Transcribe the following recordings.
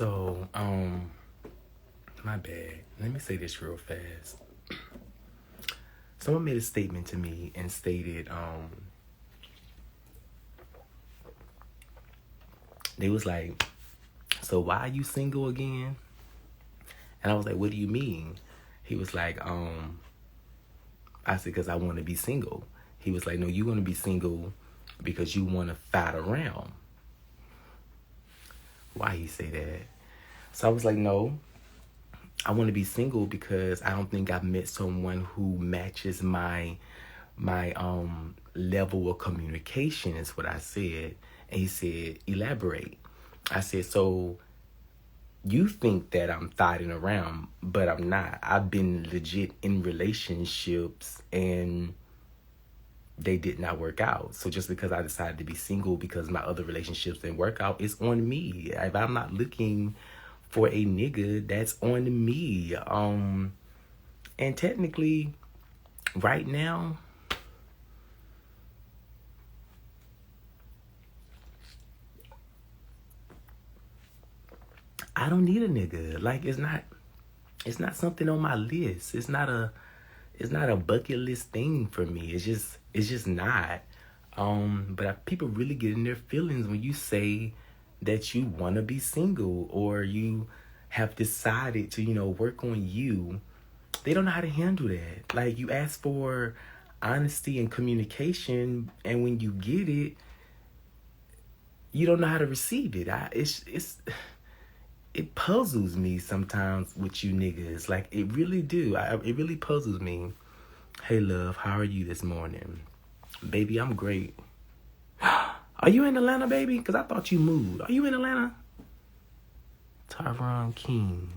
So, my bad. Let me say this real fast. Someone made a statement to me and stated, they was like, so why are you single again? And I was like, what do you mean? He was like, I said, because I want to be single. He was like, no, you want to be single because you want to fight around. Why he say that? So I was like, no, I want to be single because I don't think I've met someone who matches my level of communication, is what I said. And he said, elaborate. I said, so you think that I'm fighting around, but I'm not. I've been legit in relationships and they did not work out. So just because I decided to be single because my other relationships didn't work out, it's on me. If I'm not looking for a nigga, that's on me. And technically, right now, I don't need a nigga. Like it's not something on my list. It's not a bucket list thing for me. It's just not. But people really get in their feelings when you say that you want to be single or you have decided to, work on you. They don't know how to handle that. Like you ask for honesty and communication, and when you get it, you don't know how to receive it. It puzzles me sometimes with you niggas. Like it really do. It really puzzles me. Hey love, how are you this morning? Baby, I'm great. Are you in Atlanta, baby? Because I thought you moved. Are you in Atlanta? Tyron King.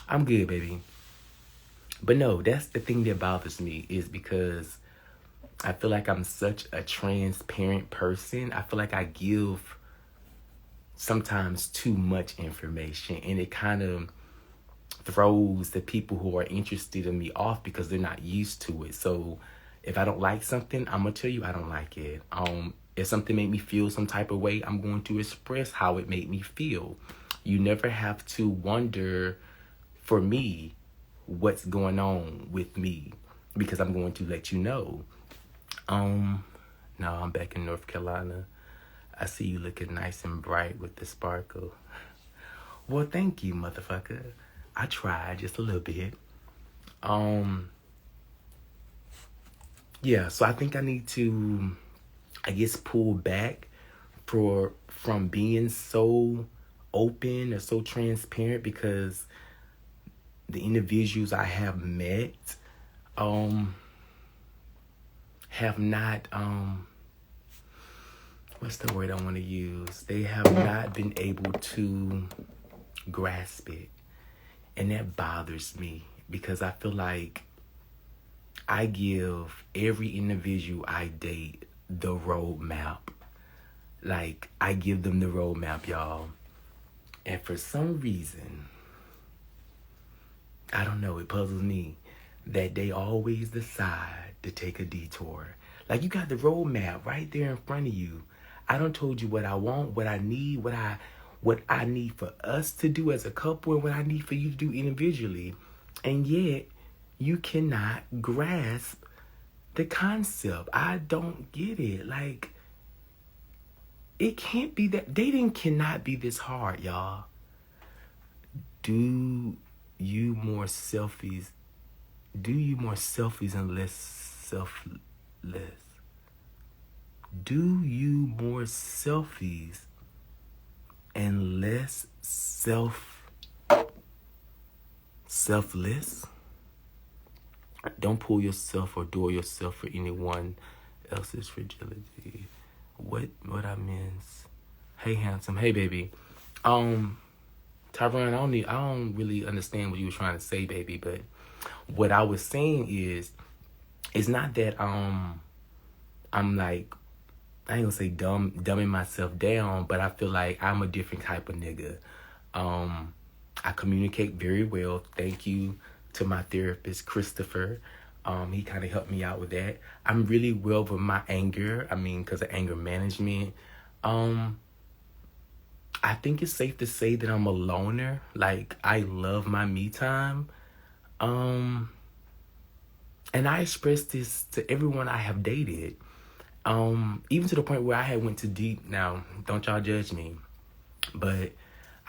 I'm good, baby. But no, that's the thing that bothers me is because I feel like I'm such a transparent person. I feel like I give sometimes too much information, and it kind of throws the people who are interested in me off because they're not used to it. So if I don't like something, I'm gonna tell you I don't like it. If something made me feel some type of way, I'm going to express how it made me feel. You never have to wonder for me what's going on with me because I'm going to let you know. Now I'm back in North Carolina. I see you looking nice and bright with the sparkle. Well, thank you, motherfucker. I tried just a little bit. Yeah, so I think I need to, pull back from being so open or so transparent because the individuals I have met, have not, what's the word I want to use? They have not been able to grasp it. And that bothers me because I feel like I give every individual I date the roadmap. Like, I give them the roadmap, y'all. And for some reason, I don't know, it puzzles me that they always decide to take a detour. Like, you got the roadmap right there in front of you. I done told you what I want, what I need, what I need for us to do as a couple, and what I need for you to do individually. And yet, you cannot grasp the concept. I don't get it. Like, it can't be that. Dating cannot be this hard, y'all. Do you more selfies and less selfless? Do you more selfies and less selfless? Don't pull yourself or door yourself for anyone else's fragility. What I means? Hey handsome, hey baby. Tyron, I don't really understand what you were trying to say, baby, but what I was saying is it's not that I'm like, I ain't gonna say dumbing myself down, but I feel like I'm a different type of nigga. I communicate very well. Thank you to my therapist, Christopher. He kind of helped me out with that. I'm really well with my anger. Because of anger management. I think it's safe to say that I'm a loner. Like, I love my me time. Um, and I express this to everyone I have dated. Even to the point where I had went to deep. Now, don't y'all judge me, but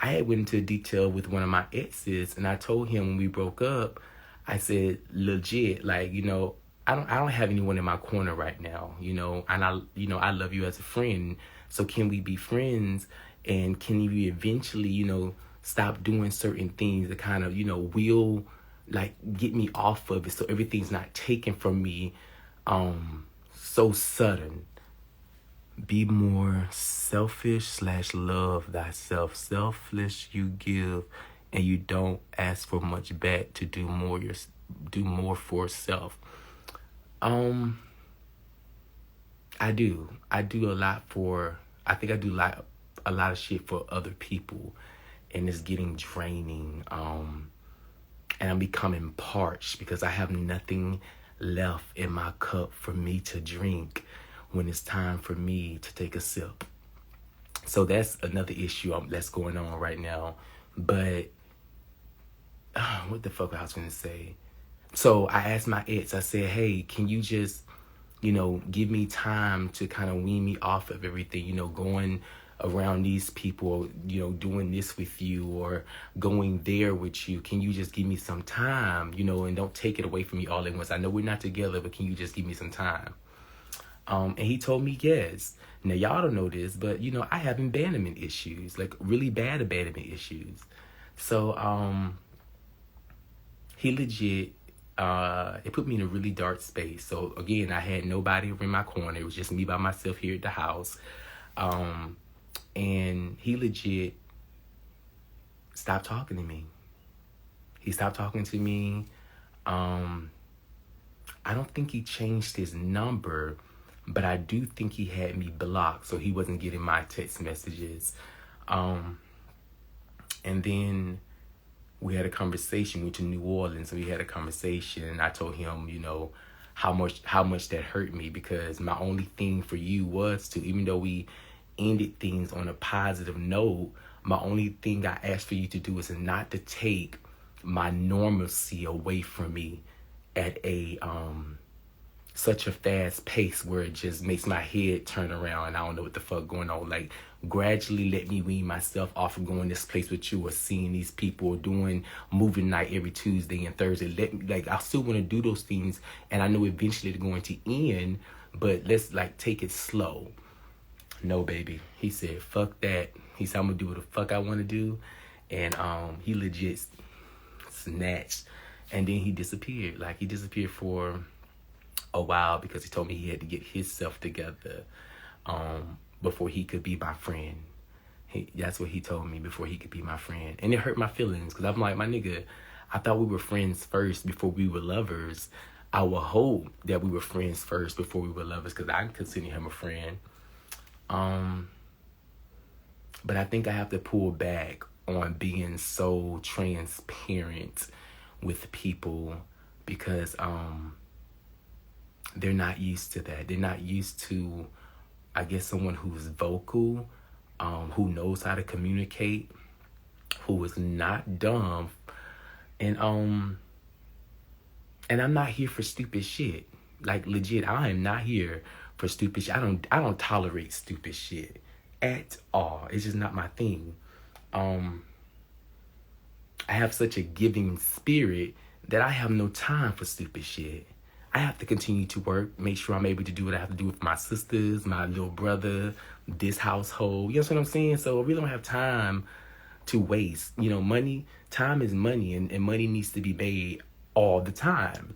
I had went into detail with one of my exes, and I told him when we broke up, I said legit, like, I don't have anyone in my corner right now, and I love you as a friend. So can we be friends? And can you eventually, stop doing certain things that kind of, will like get me off of it, so everything's not taken from me, so sudden. Be more selfish / love thyself. Selfless you give, and you don't ask for much back to do more for self. Um, I do. I do a lot for. I think I do a lot of shit for other people, and it's getting draining. And I'm becoming parched because I have nothing left in my cup for me to drink when it's time for me to take a sip. So that's another issue that's going on right now. But what the fuck I was going to say? So I asked my ex, I said, hey, can you just, give me time to kind of wean me off of everything, going around these people, doing this with you or going there with you. Can you just give me some time, and don't take it away from me all at once? I know we're not together, but can you just give me some time? And he told me yes. Now, y'all don't know this, but, I have abandonment issues, like really bad abandonment issues. So, he legit, it put me in a really dark space. So, again, I had nobody in my corner. It was just me by myself here at the house. And he legit stopped talking to me. He stopped talking to me. I don't think he changed his number, but I do think he had me blocked, so he wasn't getting my text messages. And then we had a conversation. We went to New Orleans, and we had a conversation, and I told him, how much that hurt me, because my only thing for you was to, even though we ended things on a positive note, my only thing I asked for you to do is not to take my normalcy away from me at a such a fast pace where it just makes my head turn around and I don't know what the fuck going on. Like, gradually let me wean myself off of going this place with you or seeing these people or doing movie night every Tuesday and Thursday. Let me, like, I still want to do those things, and I know eventually they're going to end, but let's like take it slow. No, baby. He said, fuck that. He said, I'm gonna do what the fuck I want to do. And he legit snatched, and then he disappeared. Like, he disappeared for a while because he told me he had to get himself together before he could be my friend. That's what he told me, before he could be my friend. And it hurt my feelings, because I'm like, my nigga, I thought we were friends first before we were lovers. I would hope that we were friends first before we were lovers, because I consider him a friend. But I think I have to pull back on being so transparent with people, because they're not used to that. They're not used to, I guess, someone who's vocal, who knows how to communicate, who is not dumb. And I'm not here for stupid shit. Like, legit, I am not here for stupid shit. I don't tolerate stupid shit at all. It's just not my thing. I have such a giving spirit that I have no time for stupid shit. I have to continue to work, make sure I'm able to do what I have to do with my sisters, my little brother, this household. You know what I'm saying? So I really don't have time to waste. Money, time is money, and money needs to be made all the time.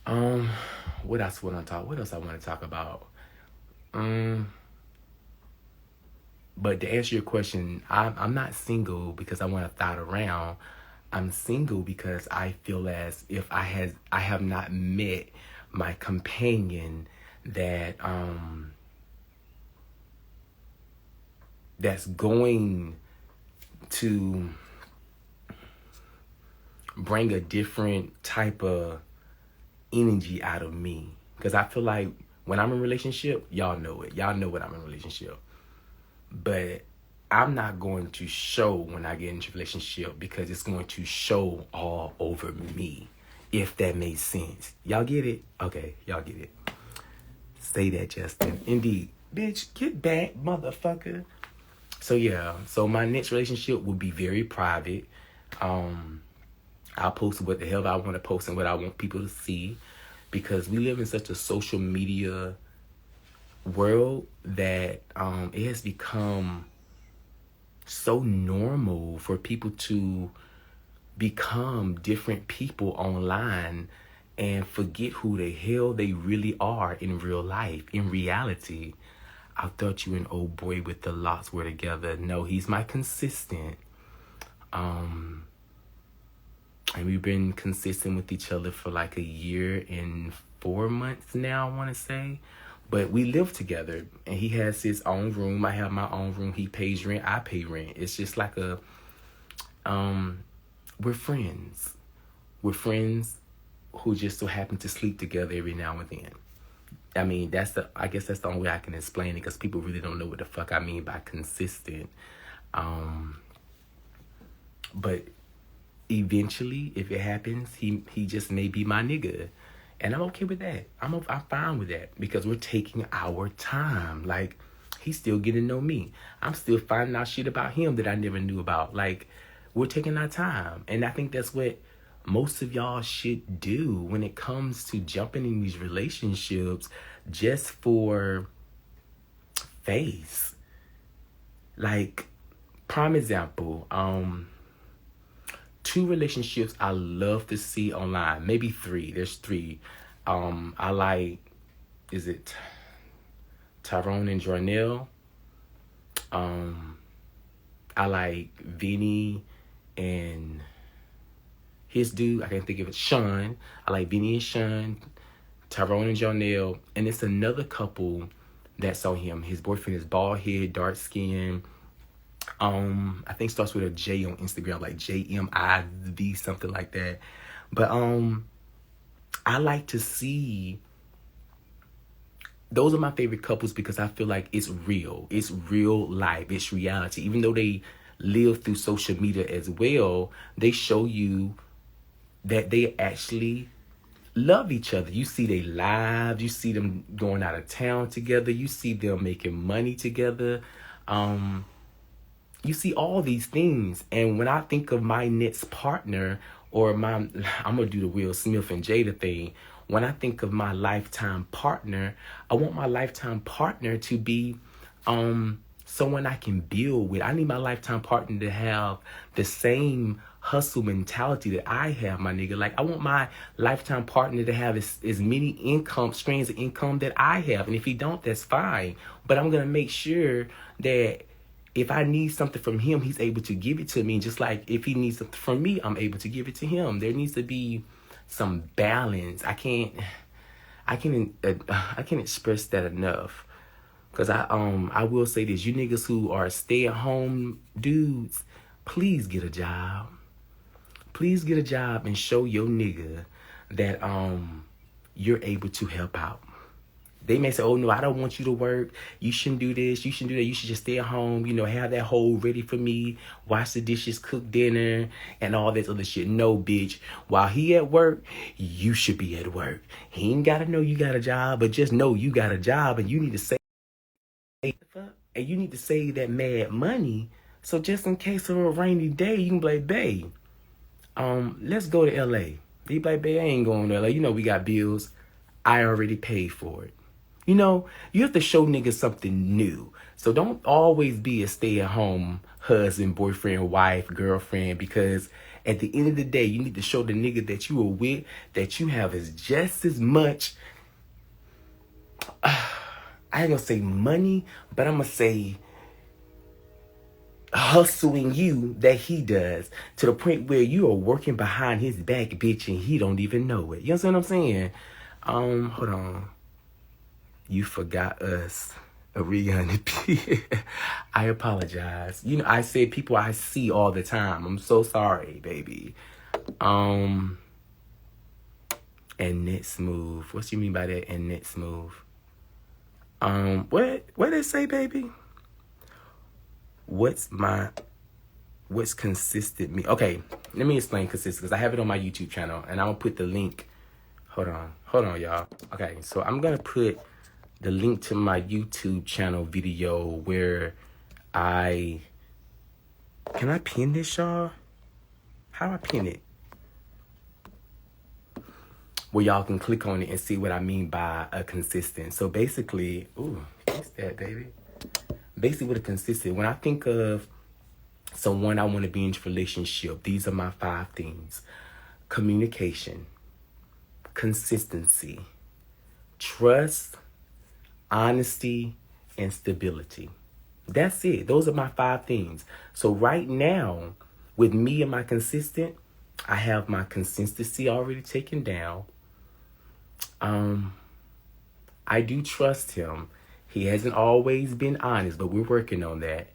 What else I want to talk about? But to answer your question, I'm not single because I want to thot around. I'm single because I feel as if I have not met my companion that that's going to bring a different type of energy out of me. Because I feel like when I'm in a relationship, y'all know it. Y'all know when I'm in a relationship. But I'm not going to show when I get into a relationship because it's going to show all over me. If that makes sense. Y'all get it? Okay, y'all get it. Say that, Justin. Indeed. Bitch, get back, motherfucker. So yeah, so my next relationship will be very private. I'll post what the hell I want to post and what I want people to see, because we live in such a social media world that it has become so normal for people to become different people online and forget who the hell they really are in real life, in reality. I thought you and old boy with the locks were together. No, he's my consistent. And we've been consistent with each other for like a year and 4 months now, I want to say. But we live together, and he has his own room. I have my own room. He pays rent. I pay rent. It's just like a, we're friends. We're friends who just so happen to sleep together every now and then. I mean, I guess that's the only way I can explain it, because people really don't know what the fuck I mean by consistent. But eventually, if it happens, he just may be my nigga. And I'm okay with that. I'm fine with that, because we're taking our time. Like, he's still getting to know me. I'm still finding out shit about him that I never knew about. Like, we're taking our time. And I think that's what most of y'all should do when it comes to jumping in these relationships just for face. Like, prime example, 2 relationships I love to see online. Maybe 3. There's 3. I like, is it Tyrone and Jornell? I like Vinny and his dude. I can't think of it. Sean. I like Vinny and Sean, Tyrone and Jornell. And it's another couple that's on him. His boyfriend is bald head, dark skin. I think starts with a J on Instagram, like JMIV, something like that. But I like to see, those are my favorite couples, because I feel like it's real. It's real life. It's reality. Even though they live through social media as well, they show you that they actually love each other. You see their lives. You see them going out of town together. You see them making money together. You see all these things. And when I think of my next partner, or I'm going to do the Will Smith and Jada thing. When I think of my lifetime partner, I want my lifetime partner to be someone I can build with. I need my lifetime partner to have the same hustle mentality that I have, my nigga. Like, I want my lifetime partner to have as many streams of income that I have. And if he don't, that's fine. But I'm going to make sure that if I need something from him, he's able to give it to me. Just like if he needs something from me, I'm able to give it to him. There needs to be some balance. I can't express that enough. Cause I will say this: you niggas who are stay-at-home dudes, please get a job. Please get a job and show your nigga that you're able to help out. They may say, oh, no, I don't want you to work. You shouldn't do this. You shouldn't do that. You should just stay at home, have that hole ready for me, wash the dishes, cook dinner, and all this other shit. No, bitch. While he at work, you should be at work. He ain't got to know you got a job, but just know you got a job, and you need to save that mad money. So just in case of a rainy day, you can be like, babe, let's go to L.A. He be like, babe, I ain't going to L.A. We got bills. I already paid for it. You have to show niggas something new. So don't always be a stay-at-home husband, boyfriend, wife, girlfriend, because at the end of the day, you need to show the nigga that you are with that you have just as much, I ain't gonna say money, but I'm gonna say hustling you that he does, to the point where you are working behind his back, bitch, and he don't even know it. You understand what I'm saying? Hold on. You forgot us. Ariana P. I apologize. I say people I see all the time. I'm so sorry, baby. And net smooth. What you mean by that? And net smooth. What did it say, baby? What's consistent me? Okay, let me explain consistent because I have it on my YouTube channel and I'm gonna put the link. Hold on, y'all. Okay, so I'm gonna put the link to my YouTube channel video where can I pin this, y'all? How do I pin it? Where y'all can click on it and see what I mean by a consistent. So basically, what's that, baby? Basically, with a consistent, when I think of someone I want to be in a relationship, these are my 5 things: communication, consistency, trust, honesty, and stability. That's it. Those are my 5 things. So right now, with me and my consistent, I have my consistency already taken down. I do trust him. He hasn't always been honest, but we're working on that.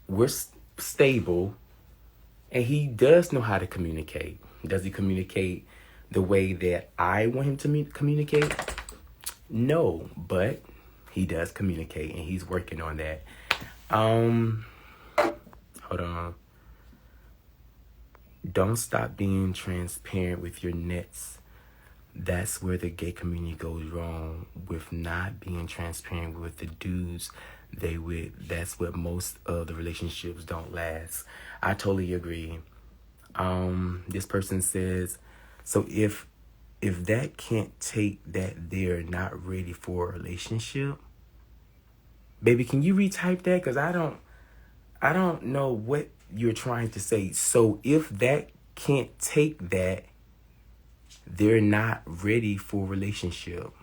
We're stable, and he does know how to communicate. Does he communicate the way that I want him to communicate? No, but he does communicate, and he's working on that. Hold on. Don't stop being transparent with your nets. That's where the gay community goes wrong, with not being transparent with the dudes they with. That's what most of the relationships don't last. I totally agree. This person says, so if that can't take that they're not ready for a relationship, baby, can you retype that? Because I don't know what you're trying to say. So if that can't take that, they're not ready for a relationship.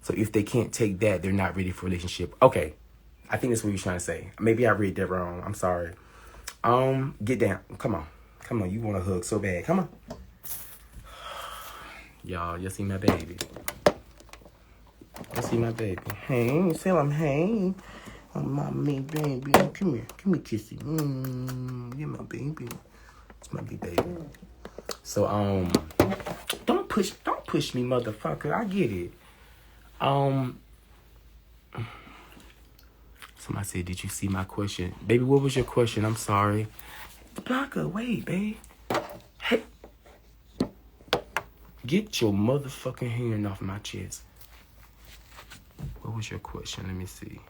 So if they can't take that, they're not ready for a relationship. Okay. I think that's what you're trying to say. Maybe I read that wrong. I'm sorry. Get down. Come on. You want a hug so bad. Come on. Y'all see my baby. Hey, tell him, hey. Oh, mommy, baby. Come here. Give me a kissy. Get my baby. It's my big baby. So, don't push me, motherfucker. I get it. Somebody said, did you see my question? Baby, what was your question? I'm sorry. Blocker, wait, babe. Hey. Get your motherfucking hand off my chest. What was your question? Let me see.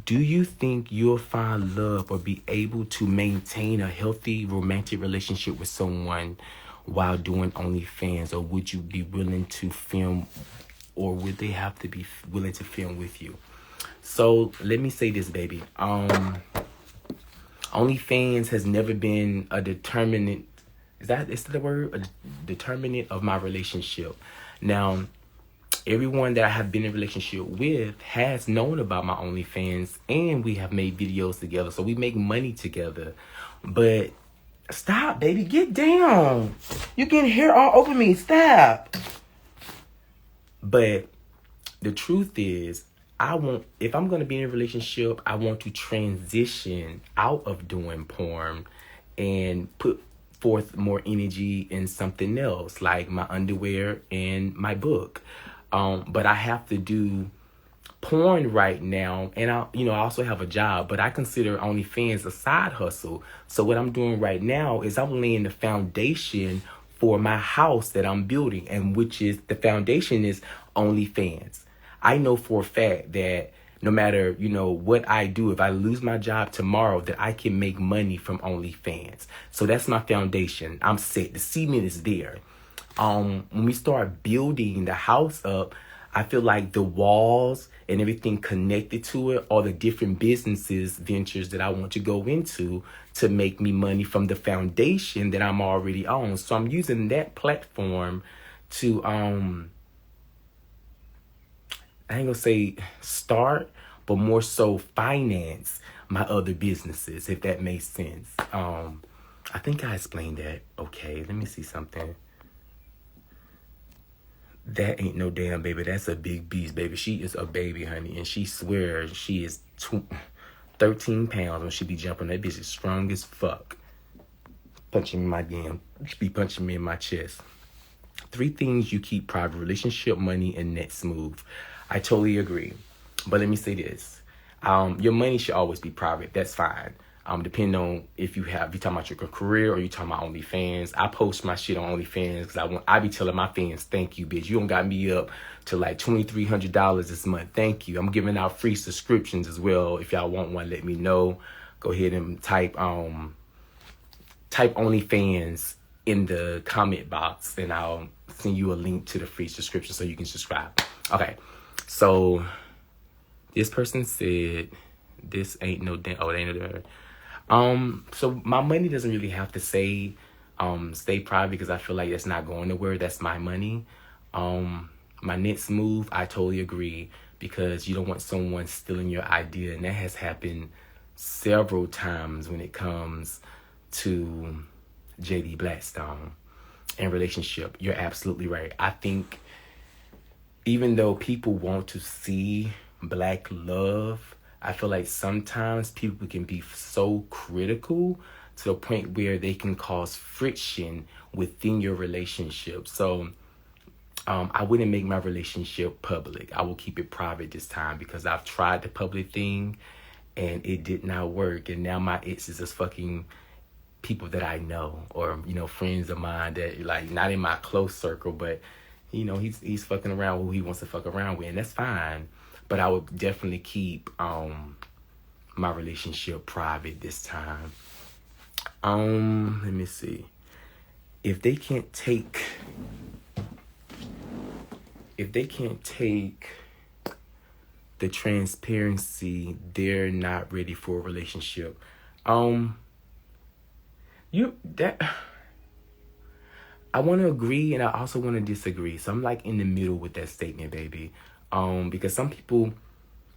Do you think you'll find love or be able to maintain a healthy romantic relationship with someone while doing OnlyFans? Or would you be willing to film, or would they have to be willing to film with you? So let me say this, baby. OnlyFans has never been a determinant. Is that the word? A determinant of my relationship. Now, everyone that I have been in a relationship with has known about my OnlyFans, and we have made videos together. So we make money together. But stop, baby. Get down. You're getting hair all over me. Stop. But the truth is, if I'm going to be in a relationship, I want to transition out of doing porn and put forth more energy in something else, like my underwear and my book. But I have to do porn right now, and I also have a job, but I consider OnlyFans a side hustle. So what I'm doing right now is I'm laying the foundation for my house that I'm building, and which is the foundation is OnlyFans. I know for a fact that no matter, what I do, if I lose my job tomorrow, that I can make money from OnlyFans. So that's my foundation. I'm set. The cement is there. When we start building the house up, I feel like the walls and everything connected to it are the different ventures that I want to go into to make me money from the foundation that I'm already on. So I'm using that platform to, I ain't gonna say start, but more so finance my other businesses, if that makes sense. I think I explained that. Okay, let me see something. That ain't no damn baby. That's a big beast, baby. She is a baby, honey. And she swears she is 13 pounds when she be jumping. That bitch is strong as fuck. She be punching me in my chest. 3 things you keep private: relationship, money, and net smooth. I totally agree. But let me say this. Your money should always be private. That's fine. Depending on if you talking about your career or you talking about OnlyFans. I post my shit on OnlyFans because I be telling my fans, thank you, bitch. You don't got me up to like $2,300 this month. Thank you. I'm giving out free subscriptions as well. If y'all want one, let me know. Go ahead and type OnlyFans in the comment box, and I'll send you a link to the free subscription so you can subscribe. Okay, so this person said, "This ain't no damn." Oh, it ain't no damn. So my money doesn't really have to stay private because I feel like that's not going nowhere. That's my money. My next move, I totally agree, because you don't want someone stealing your idea, and that has happened several times when it comes to JD Blackstone and relationship. You're absolutely right. I think even though people want to see Black love, I feel like sometimes people can be so critical to the point where they can cause friction within your relationship. So I wouldn't make my relationship public. I will keep it private this time because I've tried the public thing and it did not work. And now my exes is fucking people that I know, or, you know, friends of mine that, like, not in my close circle, but, you know, he's fucking around who he wants to fuck around with, and that's fine. But I would definitely keep my relationship private this time. Let me see. If they can't take the transparency, they're not ready for a relationship. I want to agree and I also want to disagree. So I'm like in the middle with that statement, baby. Because some people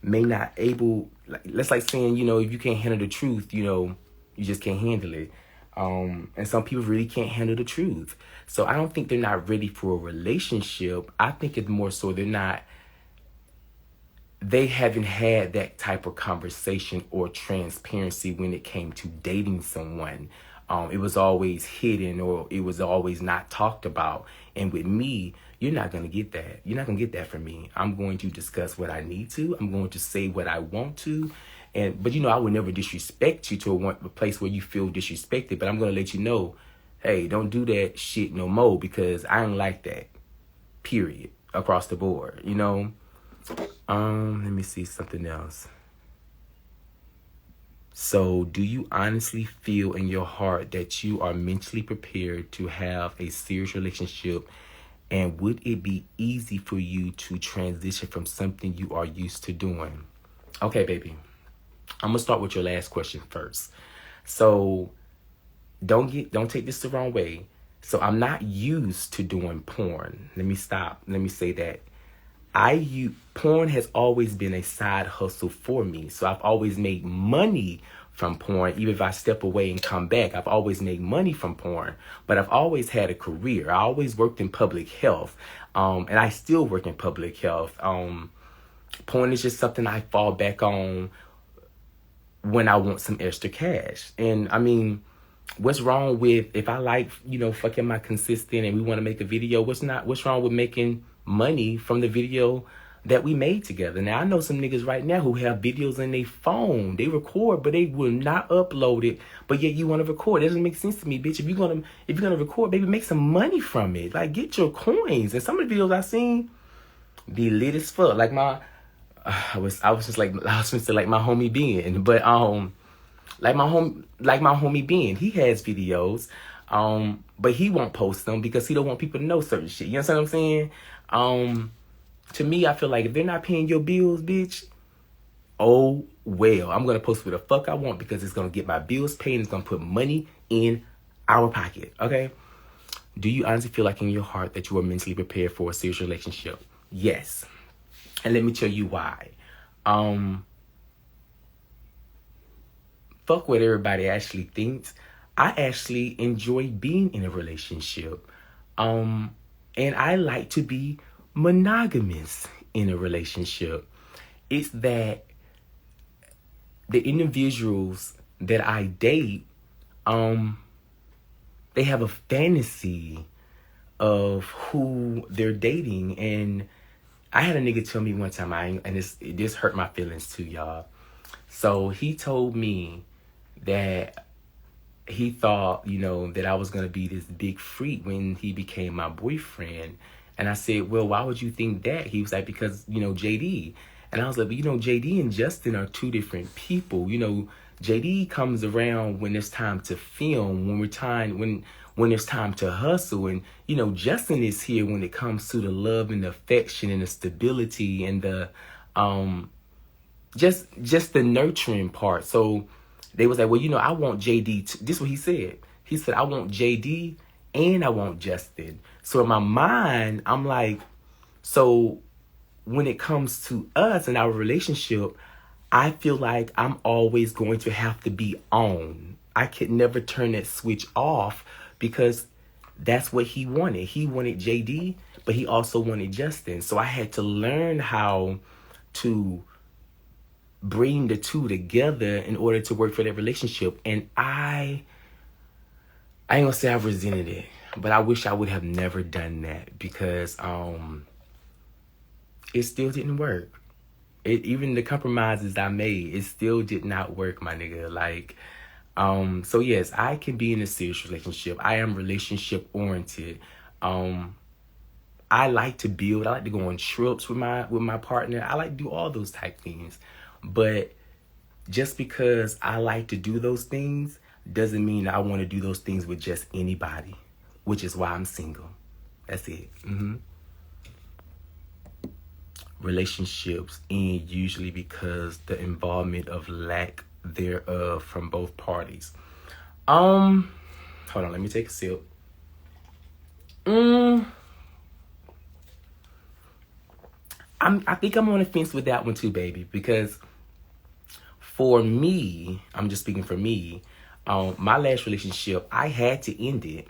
may not able, like, that's like saying, you know, if you can't handle the truth, you know, you just can't handle it. And some people really can't handle the truth. So I don't think they're not ready for a relationship. I think it's more so they haven't had that type of conversation or transparency when it came to dating someone. It was always hidden, or it was always not talked about. And with me, you're not going to get that. You're not going to get that from me. I'm going to discuss what I need to. I'm going to say what I want to. But, you know, I would never disrespect you to a place where you feel disrespected. But I'm going to let you know, hey, don't do that shit no more, because I ain't like that, period, across the board, you know. Let me see something else. So, do you honestly feel in your heart that you are mentally prepared to have a serious relationship? And would it be easy for you to transition from something you are used to doing? Okay, baby. I'm going to start with your last question first. So, don't take this the wrong way. So, I'm not used to doing porn. Let me stop. Let me say that. Porn has always been a side hustle for me. So I've always made money from porn. Even if I step away and come back, I've always made money from porn. But I've always had a career. I always worked in public health. And I still work in public health. Porn is just something I fall back on when I want some extra cash. And I mean, what's wrong with, if I like, you know, fucking my consistent and we want to make a video, what's wrong with making money from the video that we made together? Now, I know some niggas right now who have videos in their phone. They record, but they will not upload it. But yet you want to record. It doesn't make sense to me, bitch. If you're gonna record, baby, make some money from it. Like, get your coins. And some of the videos I seen be lit as fuck. Like I was just like, I was supposed to like my homie Ben, but like my homie Ben, he has videos, but he won't post them because he don't want people to know certain shit. You know what I'm saying? To me, I feel like if they're not paying your bills, bitch, oh well, I'm gonna post what the fuck I want because it's gonna get my bills paid and it's gonna put money in our pocket. Okay? Do you honestly feel like in your heart that you are mentally prepared for a serious relationship? Yes. And let me tell you why. Fuck what everybody actually thinks. I actually enjoy being in a relationship. And I like to be monogamous in a relationship. It's that the individuals that I date, they have a fantasy of who they're dating, and I had a nigga tell me one time, this hurt my feelings too, y'all. So he told me that he thought, that I was going to be this big freak when he became my boyfriend. And I said, well, why would you think that? He was like, because, JD. And I was like, JD and Justin are two different people. JD comes around when it's time to film, when it's time to hustle. And, Justin is here when it comes to the love and the affection and the stability and the, just the nurturing part. So they was like, well, I want JD. This is what he said. He said, I want JD and I want Justin. So in my mind, I'm like, so when it comes to us and our relationship, I feel like I'm always going to have to be on. I could never turn that switch off because that's what he wanted. He wanted JD, but he also wanted Justin. So I had to learn how to bring the two together in order to work for that relationship. And I ain't gonna say I resented it, but I wish I would have never done that because it still didn't work. Even the compromises I made, it still did not work, my nigga. Like, so yes, I can be in a serious relationship. I am relationship oriented. I like to build. I like to go on trips with my partner. I like to do all those type things. But just because I like to do those things doesn't mean I want to do those things with just anybody, which is why I'm single. That's it. Relationships end usually because the involvement of lack thereof from both parties. Hold on, let me take a sip. I think I'm on the fence with that one too, baby, because for me, I'm just speaking for me, my last relationship, I had to end it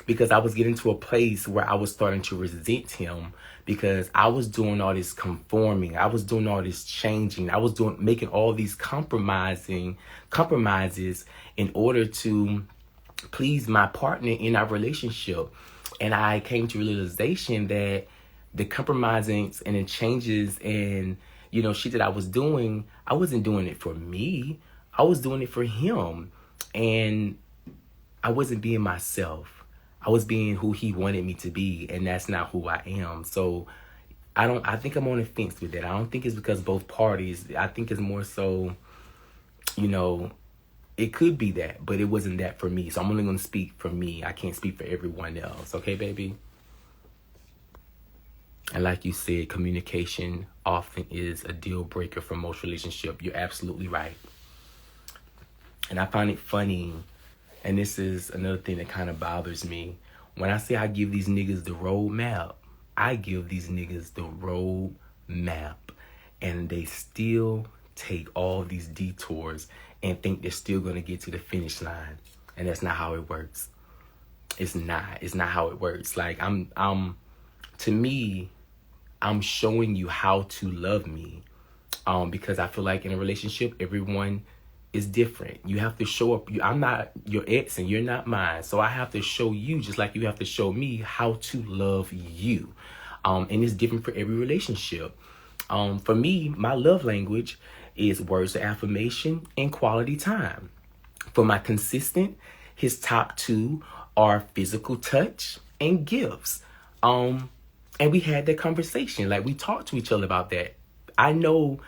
because I was getting to a place where I was starting to resent him because I was doing all this conforming. I was doing all this changing. I was making all these compromises in order to please my partner in our relationship. And I came to realization that the compromising and the changes and shit that I was doing, I wasn't doing it for me. I was doing it for him. And I wasn't being myself. I was being who he wanted me to be, and that's not who I am. So I think I'm on the fence with that. I don't think it's because both parties. I think it's more so, it could be that, but it wasn't that for me. So I'm only going to speak for me. I can't speak for everyone else. Okay, baby? And like you said, communication often is a deal breaker for most relationships. You're absolutely right. And I find it funny, and this is another thing that kind of bothers me. When I say I give these niggas the roadmap, I give these niggas the roadmap. And they still take all these detours and think they're still going to get to the finish line. And that's not how it works. It's not how it works. Like, to me, I'm showing you how to love me. Because I feel like in a relationship, everyone is different. You have to show up. I'm not your ex and you're not mine. So I have to show you, just like you have to show me, how to love you. And it's different for every relationship. For me, my love language is words of affirmation and quality time. For my consistent, his top two are physical touch and gifts. And we had that conversation. Like, we talked to each other about that. I know,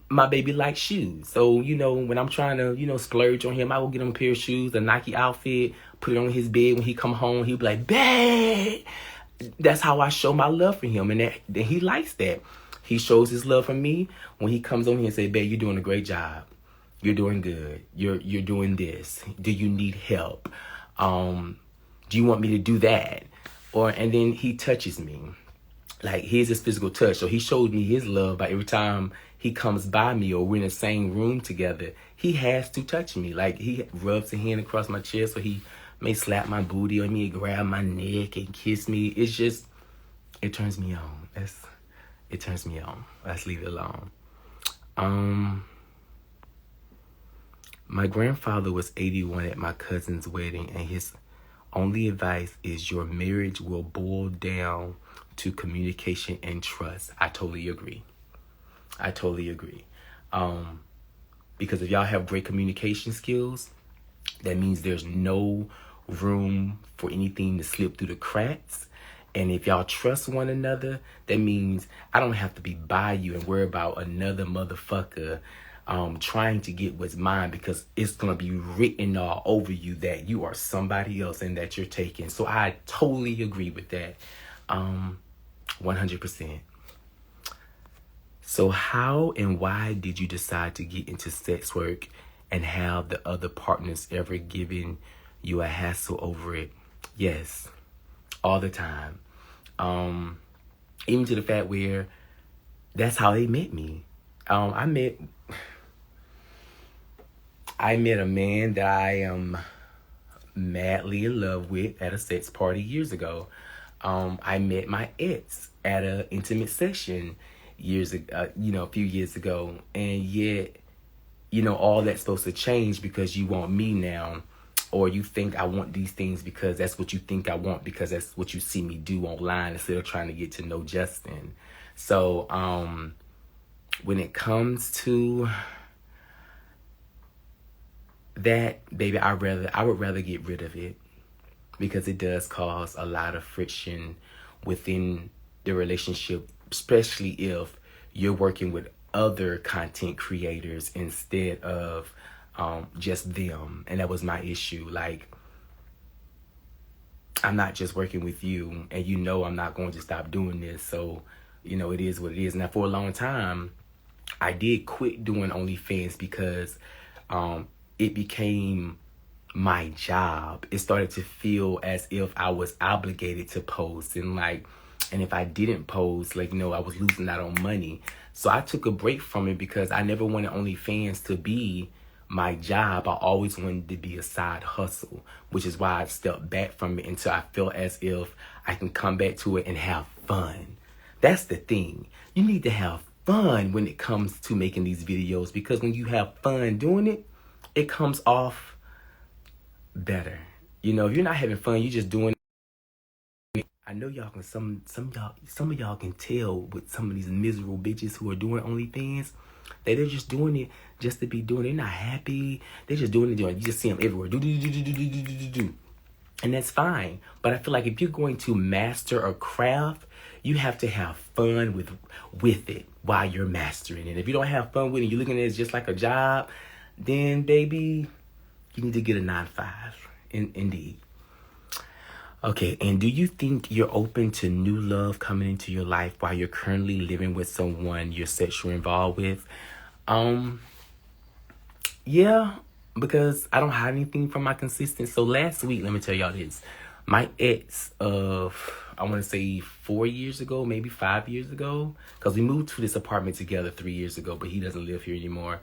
my baby likes shoes. So, when I'm trying to, splurge on him, I will get him a pair of shoes, a Nike outfit, put it on his bed. When he come home, he'll be like, babe. That's how I show my love for him. And he likes that. He shows his love for me when he comes on here and say, babe, you're doing a great job. You're doing good. You're doing this. Do you need help? Do you want me to do that? And then he touches me. Like, here's his physical touch. So he showed me his love by every time he comes by me or we're in the same room together, he has to touch me. Like, he rubs a hand across my chest, or he may slap my booty on me, grab my neck and kiss me. It's just, it turns me on. It turns me on. Let's leave it alone. My grandfather was 81 at my cousin's wedding, and his only advice is your marriage will boil down to communication and trust. I totally agree. I totally agree. Because if y'all have great communication skills, that means there's no room for anything to slip through the cracks. And if y'all trust one another, that means I don't have to be by you and worry about another motherfucker trying to get what's mine, because it's going to be written all over you that you are somebody else and that you're taken. So I totally agree with that. 100%. So how and why did you decide to get into sex work, and have the other partners ever given you a hassle over it? Yes, all the time. Even to the fact where that's how they met me. I met a man that I am madly in love with at a sex party years ago. I met my ex at an intimate session a few years ago, and yet, all that's supposed to change because you want me now, or you think I want these things because that's what you think I want, because that's what you see me do online instead of trying to get to know Justin. So, when it comes to that, baby, I would rather get rid of it, because it does cause a lot of friction within the relationship, especially if you're working with other content creators instead of just them. And that was my issue. Like, I'm not just working with you, and I'm not going to stop doing this. So, it is what it is. Now, for a long time, I did quit doing OnlyFans because it became my job. It started to feel as if I was obligated to post, and if I didn't post, I was losing out on money. So I took a break from it because I never wanted OnlyFans to be my job. I always wanted to be a side hustle, which is why I stepped back from it until I felt as if I can come back to it and have fun. That's the thing. You need to have fun when it comes to making these videos, because when you have fun doing it, it comes off better. If you're not having fun, you're just doing it. I know y'all can, some of y'all can tell with some of these miserable bitches who are doing OnlyFans that they're just doing it just to be doing it. They're not happy. They're just doing it. You just see them everywhere. Do. And that's fine. But I feel like if you're going to master a craft, you have to have fun with it while you're mastering it. If you don't have fun with it, you're looking at it just like a job, then, baby, you need to get a 9-to-5. Indeed. Okay, and do you think you're open to new love coming into your life while you're currently living with someone you're sexually involved with? Yeah, because I don't hide anything from my consistency. So last week, let me tell y'all this. My ex of, I want to say 4 years ago, maybe 5 years ago, because we moved to this apartment together 3 years ago, but he doesn't live here anymore.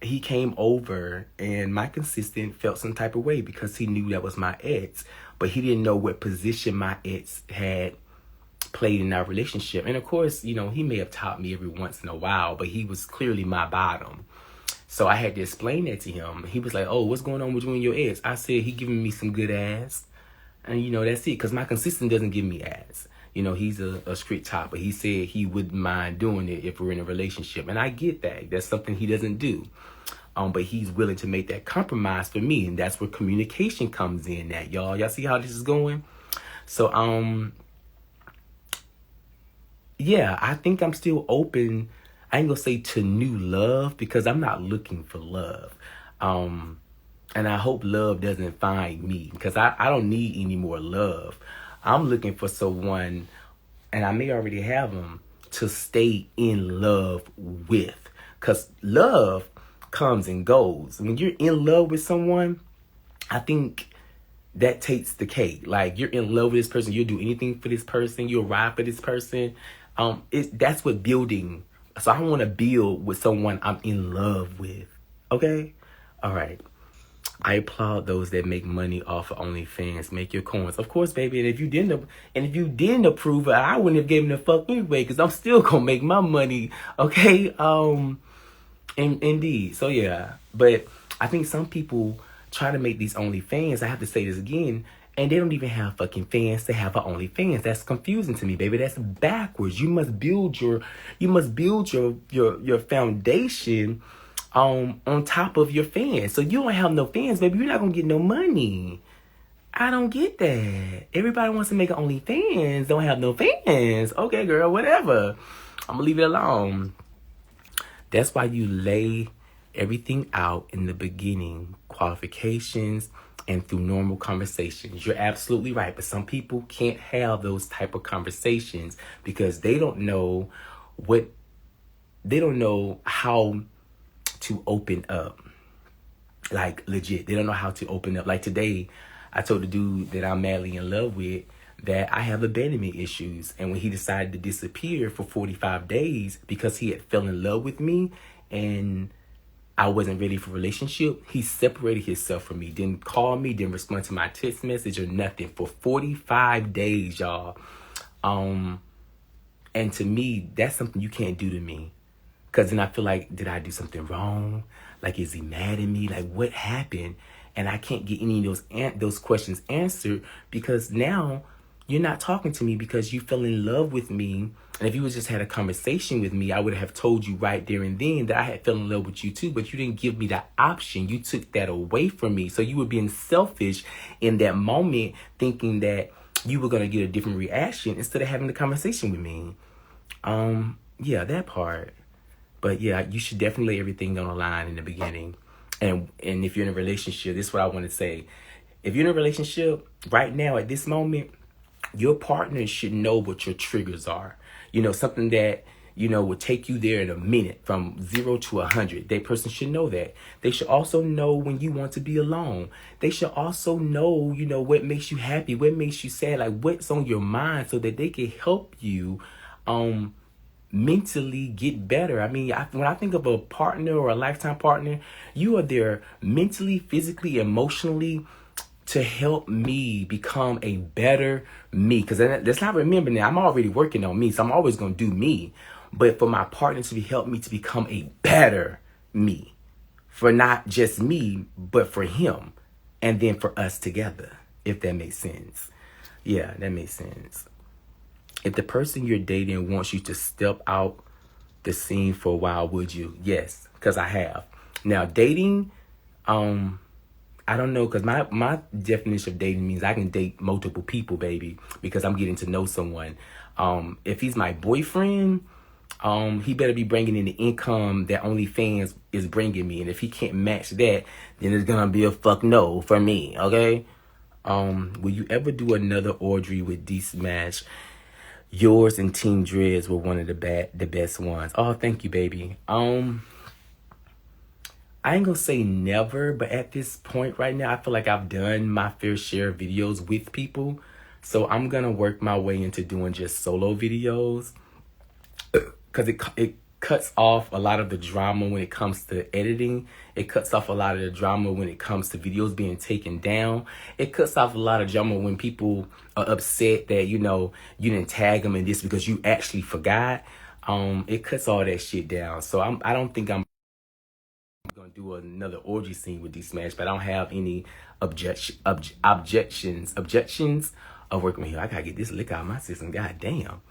He came over, and my consistent felt some type of way because he knew that was my ex, but he didn't know what position my ex had played in our relationship. And of course, he may have taught me every once in a while, but he was clearly my bottom. So I had to explain that to him. He was like, "Oh, what's going on with you and your ex?" I said, "He giving me some good ass." And that's it, because my consistent doesn't give me ass. He's a strict top, but he said he wouldn't mind doing it if we're in a relationship. And I get that. That's something he doesn't do. But he's willing to make that compromise for me. And that's where communication comes in at, y'all. Y'all see how this is going? So, yeah, I think I'm still open. I ain't gonna say to new love, because I'm not looking for love. And I hope love doesn't find me, because I don't need any more love. I'm looking for someone, and I may already have them, to stay in love with. Because love comes and goes. When you're in love with someone, I think that takes the cake. Like, you're in love with this person, you'll do anything for this person, you'll ride for this person. That's what building. So I want to build with someone I'm in love with. Okay? All right. I applaud those that make money off of OnlyFans. Make your coins. Of course, baby. And if you didn't approve it, I wouldn't have given a fuck anyway, because I'm still gonna make my money. Okay? Indeed. So yeah. But I think some people try to make these OnlyFans. I have to say this again. And they don't even have fucking fans to have an OnlyFans. That's confusing to me, baby. That's backwards. You must build your foundation on top of your fans. So you don't have no fans, baby. You're not gonna get no money. I don't get that. Everybody wants to make an OnlyFans, don't have no fans. Okay, girl, whatever. I'm gonna leave it alone. That's why you lay everything out in the beginning, qualifications, and through normal conversations. You're absolutely right, but some people can't have those type of conversations because they don't know how to open up. Like, legit, they don't know how to open up. Like today, I told the dude that I'm madly in love with that I have abandonment issues. And when he decided to disappear for 45 days because he had fell in love with me and I wasn't ready for a relationship, he separated himself from me. Didn't call me, didn't respond to my text message or nothing for 45 days, y'all. And to me, that's something you can't do to me. Because then I feel like, did I do something wrong? Like, is he mad at me? Like, what happened? And I can't get any of those questions answered because now you're not talking to me because you fell in love with me. And if you just had a conversation with me, I would have told you right there and then that I had fell in love with you too, but you didn't give me that option. You took that away from me. So you were being selfish in that moment, thinking that you were going to get a different reaction instead of having the conversation with me. Yeah, that part. But yeah, you should definitely lay everything on the line in the beginning. And if you're in a relationship, this is what I want to say. If you're in a relationship right now at this moment, your partner should know what your triggers are. You know, something that, you know, would take you there in a minute from 0 to 100. That person should know that. They should also know when you want to be alone. They should also know, you know, what makes you happy, what makes you sad, like what's on your mind so that they can help you mentally get better. I mean, when I think of a partner or a lifetime partner, you are there mentally, physically, emotionally to help me become a better me. Because let's not remember now, I'm already working on me, so I'm always going to do me. But for my partner to help me to become a better me. For not just me, but for him. And then for us together, if that makes sense. Yeah, that makes sense. If the person you're dating wants you to step out the scene for a while, would you? Yes, because I have. Now, dating, I don't know, because my definition of dating means I can date multiple people, baby, because I'm getting to know someone. If he's my boyfriend, he better be bringing in the income that OnlyFans is bringing me. And if he can't match that, then it's going to be a fuck no for me, okay? Will you ever do another orgy with D-Smash? Yours and Team Dreads were one of the best ones. Oh, thank you, baby. I ain't gonna say never, but at this point right now, I feel like I've done my fair share of videos with people. So I'm gonna work my way into doing just solo videos. Because it cuts off a lot of the drama when it comes to editing. It cuts off a lot of the drama when it comes to videos being taken down. It cuts off a lot of drama when people are upset that, you know, you didn't tag them in this because you actually forgot. It cuts all that shit down. So I don't think I'm gonna do another orgy scene with D-Smash, but I don't have any objections of working with him. I gotta get this lick out of my system. God damn.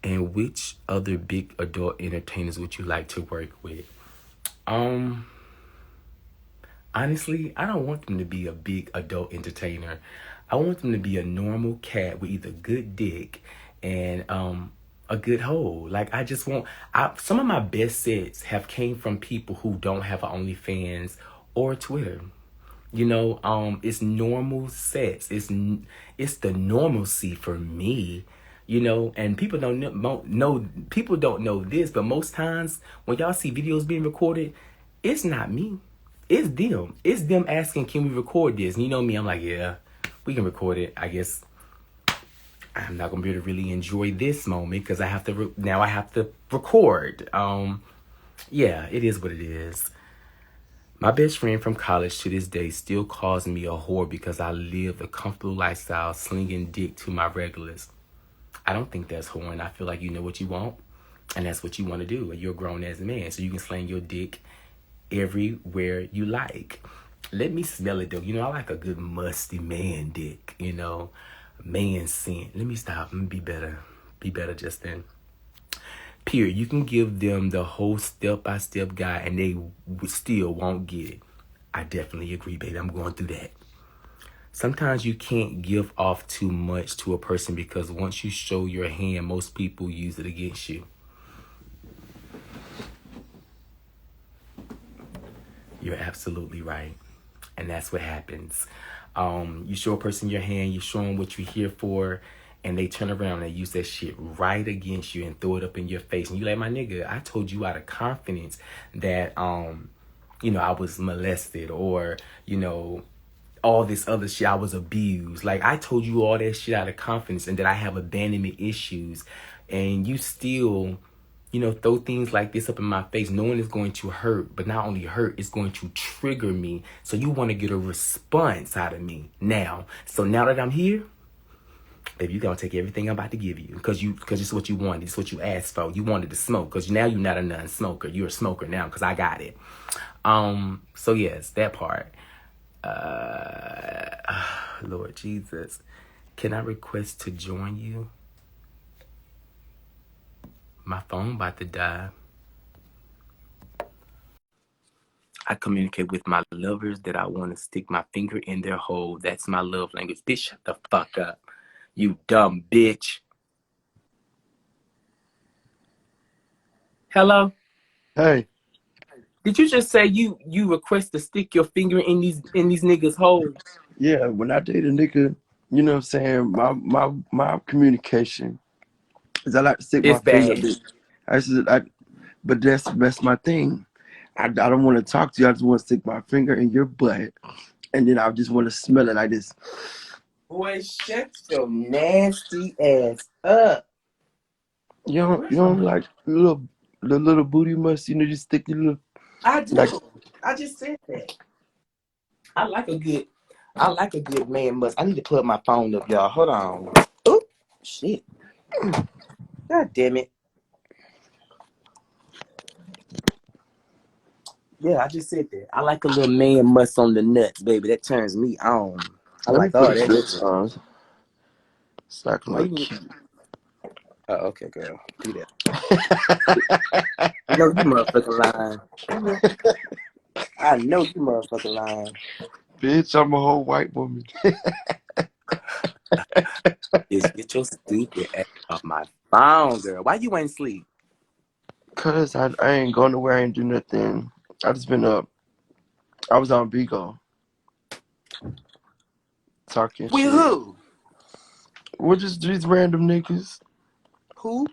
And which other big adult entertainers would you like to work with? Honestly, I don't want them to be a big adult entertainer. I want them to be a normal cat with either good dick and a good hole. Like, I just want... some of my best sets have came from people who don't have an OnlyFans or Twitter. You know, it's normal sets. It's the normalcy for me. You know, and people don't know this, but most times when y'all see videos being recorded, it's not me. It's them. It's them asking, can we record this? And you know me, I'm like, yeah, we can record it. I guess I'm not going to be able to really enjoy this moment because I have to, now I have to record. Yeah, it is what it is. My best friend from college to this day still calls me a whore because I live a comfortable lifestyle slinging dick to my regulars. I don't think that's whoring. I feel like you know what you want, and that's what you want to do. And you're a grown-ass man, so you can sling your dick everywhere you like. Let me smell it though. You know, I like a good musty man dick, you know, man scent. Let me stop. Let me be better. Be better, Justin. Period. You can give them the whole step-by-step guide and they still won't get it. I definitely agree, baby. I'm going through that. Sometimes you can't give off too much to a person because once you show your hand, most people use it against you. You're absolutely right. And that's what happens. You show a person your hand, you show them what you're here for, and they turn around and use that shit right against you and throw it up in your face. And you like, my nigga, I told you out of confidence that, you know, I was molested or, you know, all this other shit. I was abused. Like, I told you all that shit out of confidence and that I have abandonment issues. And you still, you know, throw things like this up in my face, knowing it's going to hurt, but not only hurt, it's going to trigger me. So you want to get a response out of me now. So now that I'm here, baby, you gonna take everything I'm about to give you because it's what you wanted. It's what you asked for. You wanted to smoke because now you're not a non-smoker. You're a smoker now because I got it. So yes, that part. Lord Jesus, can I request to join you? My phone about to die. I communicate with my lovers that I want to stick my finger in their hole. That's my love language. Bitch, shut the fuck up. You dumb bitch. Hello? Hey, Did you just say you request to stick your finger in these niggas' holes? yeah, when I date a nigga, you know what I'm saying, my communication is I like to stick my It's finger bad. in. But that's my thing. I don't want to talk to you. I just want to stick my finger in your butt, and then I just want to smell it like this. Boy, shut your nasty ass up. You don't like the little booty must, you know, just stick the little I like. do. I just said that. I like a good man must. I need to plug my phone up, y'all. Hold on. Oh, shit. God damn it. Yeah, I just said that. I like a little man must on the nuts, baby. That turns me on. I Let me like put all a that good shit. song so I can Why look you? cute. Oh, okay, girl. Do that. I know you motherfucking lying. I know you motherfucking lying. Bitch, I'm a whole white woman. Just get your stupid ass off my phone, girl. Why you ain't sleep? Cause I ain't going nowhere, I ain't do nothing. I just been up. I was on Bigo talking With shit. who? We're just these random niggas. Who?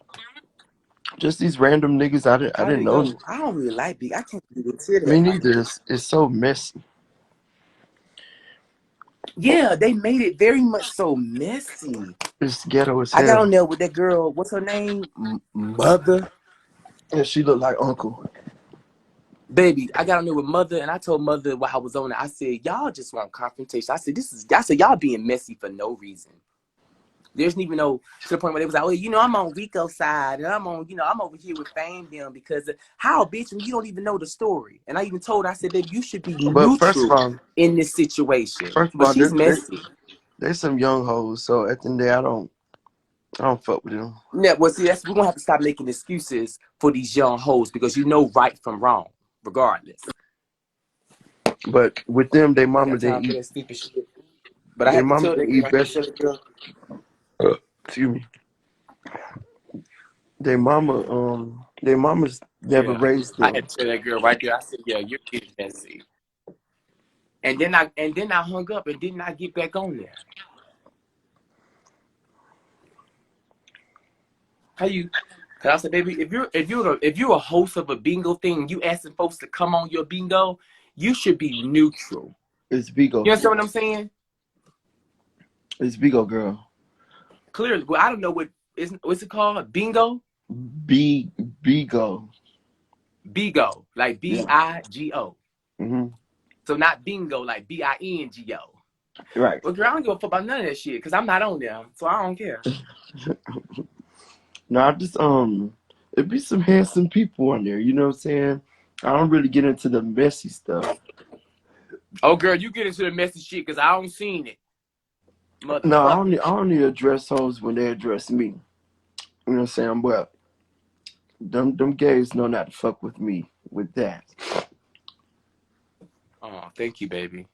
Just these random niggas I How did didn't it know. go? I don't really like big. I can't even say Me that. neither. It's so messy. Yeah, they made it very much so messy. It's ghetto as I got hell. on there with that girl. What's her name? Mother. And she look like Uncle. Baby, I got on there with Mother, and I told Mother while I was on it. I said, y'all just want confrontation. I said, y'all being messy for no reason. There's even no to the point where they was like, oh, you know, I'm on Rico's side, and I'm on, you know, I'm over here with Fame them because how, bitch, when you don't even know the story. And I even told her, I said, baby, you should be But neutral in this situation. But she's messy. there's some young hoes. So at the end of the day, I don't fuck with them. Yeah, well, see, we're gonna have to stop making excuses for these young hoes because you know right from wrong, regardless. But with them, they I ain't mama got they time for eat. that stupid shit. But I Their had to mama tell they that girl, eat I had to best. tell that girl. Excuse me. Their mamas never Yeah, raised I had them. to tell that girl right there. I said, yeah, you're getting messy. And then I hung up and did not get back on there. How you? Cause I said, baby, if you're a host of a bingo thing, and you asking folks to come on your bingo, you should be neutral. It's You Bigo. understand what I'm saying? It's Bigo girl. Clearly, well, I don't know what's it called? Bingo, Bigo. bigo, like Yeah. Bigo. Hmm. So not bingo, like Bingo. Right. Well, girl, I don't give a fuck about none of that shit because I'm not on there, so I don't care. No, I just it be some handsome people on there. You know what I'm saying? I don't really get into the messy stuff. Oh, girl, you get into the messy shit because I don't seen it. No, Motherfucker. I only address hoes when they address me. You know what I'm saying? Well, them gays know not to fuck with me with that. Oh, thank you, baby.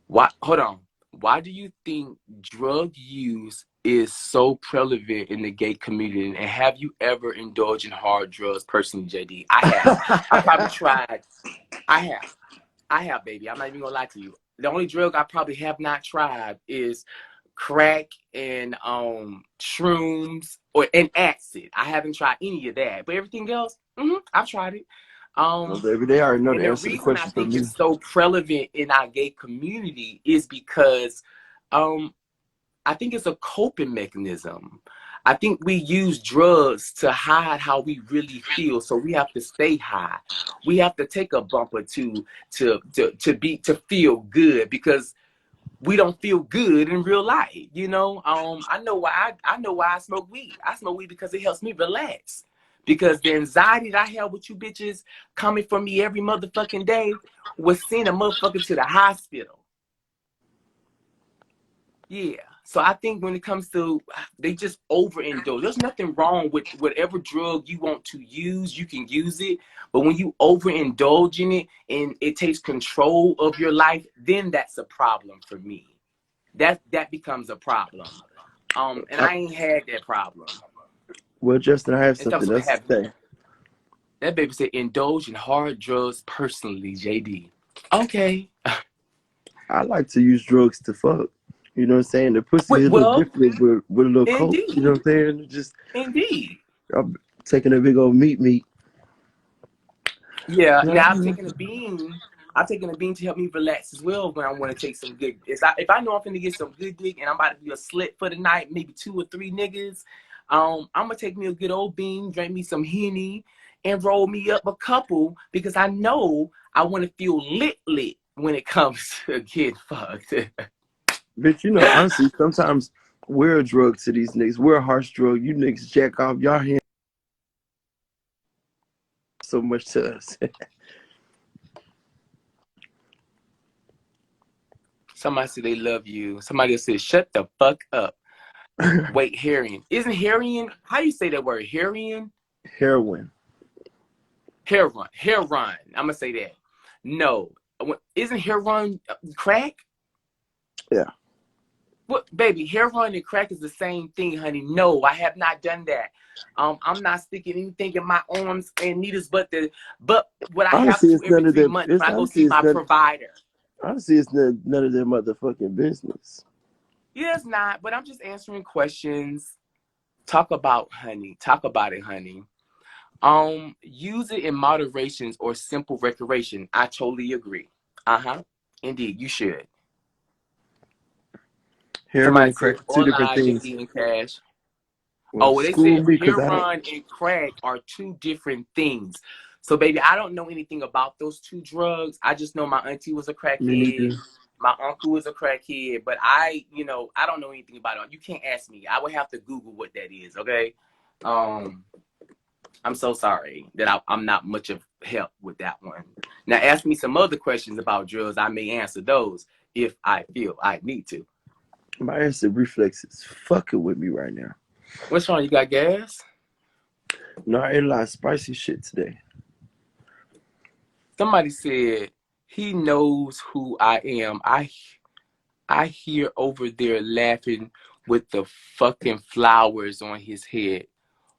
Why? Hold on. Why do you think drug use is so prevalent in the gay community? And have you ever indulged in hard drugs personally, JD? I have. I probably tried. I have. I have, baby. I'm not even gonna lie to you. The only drug I probably have not tried is crack and shrooms or and acid. I haven't tried any of that, but everything else, I've tried it. Well, Um, baby, they already know and the the answer to the reason I question for think me. it's so prevalent in our gay community is because um I think it's a coping mechanism. I think we use drugs to hide how we really feel, so we have to stay high. We have to take a bump or two to feel good because we don't feel good in real life. You know, I know why I smoke weed. I smoke weed because it helps me relax. Because the anxiety that I have with you bitches coming from me every motherfucking day was send a motherfucker to the hospital. Yeah. So I think when it comes to they just overindulge. There's nothing wrong with whatever drug you want to use, you can use it. But when you overindulge in it and it takes control of your life, then that's a problem for me. That becomes a problem. And I, I ain't had that problem. well, Justin, I have And something so else to have you. say. That baby said indulge in hard drugs personally, JD. Okay. I like to use drugs to fuck. You know what I'm saying? The pussy is a little Well, different with a little coke. You know indeed. what I'm saying? Just Indeed. I'm taking a big old meat. Yeah, No, now I've taken a bean. I've taken a bean to help me relax as well when I want to take some good. If I know I'm finna get some good dick and I'm about to be a slit for the night, maybe 2 or 3 niggas, I'm gonna take me a good old bean, drink me some Henny, and roll me up a couple because I know I want to feel lit when it comes to getting fucked. bitch, you know, honestly, sometimes we're a drug to these niggas. We're a harsh drug. You niggas jack off y'all hands so much to us. Somebody said they love you. Somebody else said shut the fuck up. Wait, heroin. Isn't heroin? How you say that word? Heroin? Heroin. Heroin. Heroin. I'm gonna say that. No. Isn't heroin crack? Yeah. What, baby? Heroin and crack is the same thing, honey. No, I have not done that. I'm not sticking anything in my arms and needles, but what I have Honestly, to it's every none of 3 their. months It's when I go honestly, see it's my none. provider. Honestly, it's none of their motherfucking business. Yeah, it's not. But I'm just answering questions. Talk about honey. Talk about it, honey. Use it in moderations or simple recreation. I totally agree. Uh-huh. Indeed, you should. Heroin Somebody and crack said, are two different hola, things. JD and Cash. Well, Oh, well, they school said me because I don't. heroin and crack are 2 different things. So, baby, I don't know anything about those 2 drugs. I just know my auntie was a Me neither. crackhead. My uncle was a crackhead. But I don't know anything about it. You can't ask me. I would have to Google what that is, okay? Um, I'm so sorry that I'm not much of help with that one. Now, ask me some other questions about drugs. I may answer those if I feel I need to. My acid reflex is fucking with me right now. What's wrong? You got gas? No, I ate a lot of spicy shit today. Somebody said he knows who I am. I hear over there laughing with the fucking flowers on his head.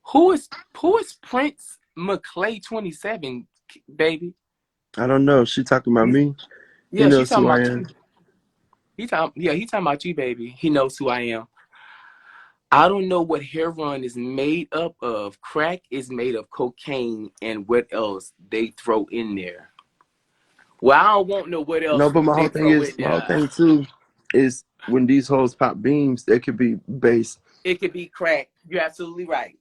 Who is Prince McClay 27, baby? I don't know. She talking about He's, me. He yeah, she knows talking who I about am. you. He talking about you, baby. He knows who I am. I don't know what heroin is made up of. Crack is made of cocaine and what else they throw in there. Well, I don't know what No, else but they throw in my whole there. thing too is when these hoes pop beams, they could be based. It could be crack. You're absolutely right.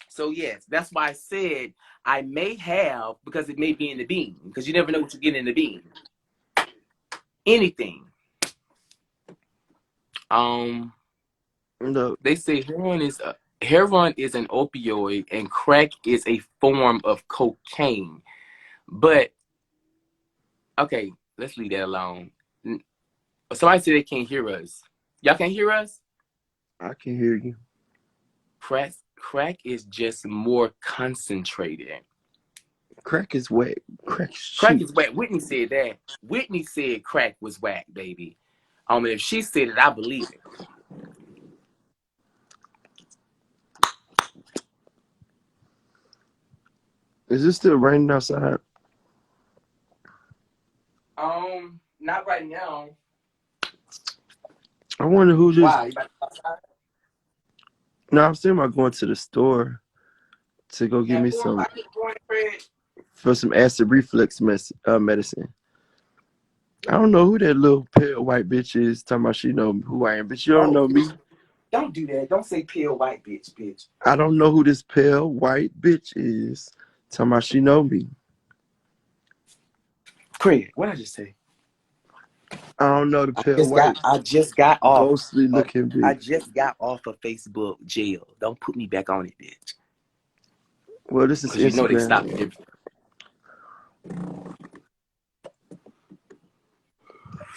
So yes, that's why I said I may have because it may be in the bean because you never know what you get in the bean. Anything. Um, No, they say heroin is. heroin is an opioid and crack is a form of cocaine. But okay, let's leave that alone. Somebody said they can't hear us. Y'all can't hear us? I can hear you. Crack is just more concentrated. Crack is wet. Crack is Crack cheap. is whack. Whitney said that. Whitney said crack was whack, baby. If she said it, I believe it. Is it still raining outside? Not right now. I wonder who just. Why? You about to go outside? No, I'm thinking about going to the store to go get Man, me boy, some I get going, Fred. for some acid reflux medicine. I don't know who that little pale white bitch is talking about she know who I am, but you don't Oh, know me. don't do that. Don't say pale white bitch. I don't know who this pale white bitch is talking about she know me. Craig, what did I just say? I don't know the pale white I just got off. ghostly looking I bitch. just got off of Facebook jail. Don't put me back on it, bitch. Well, this is Because you know they Instagram. stopped everything.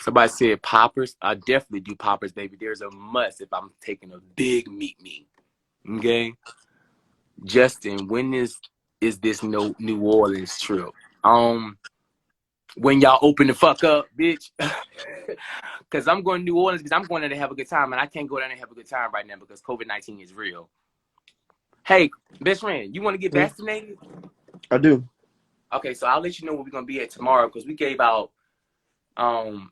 Somebody said poppers. I definitely do poppers, baby. There's a must if I'm taking a big meat. Okay? Justin, when is this no New Orleans trip? When y'all open the fuck up, bitch. Because I'm going to New Orleans because I'm going there to have a good time, and I can't go down and have a good time right now because COVID-19 is real. Hey, best friend, you want to get vaccinated? I do. Okay, so I'll let you know where we're gonna be at tomorrow because we gave out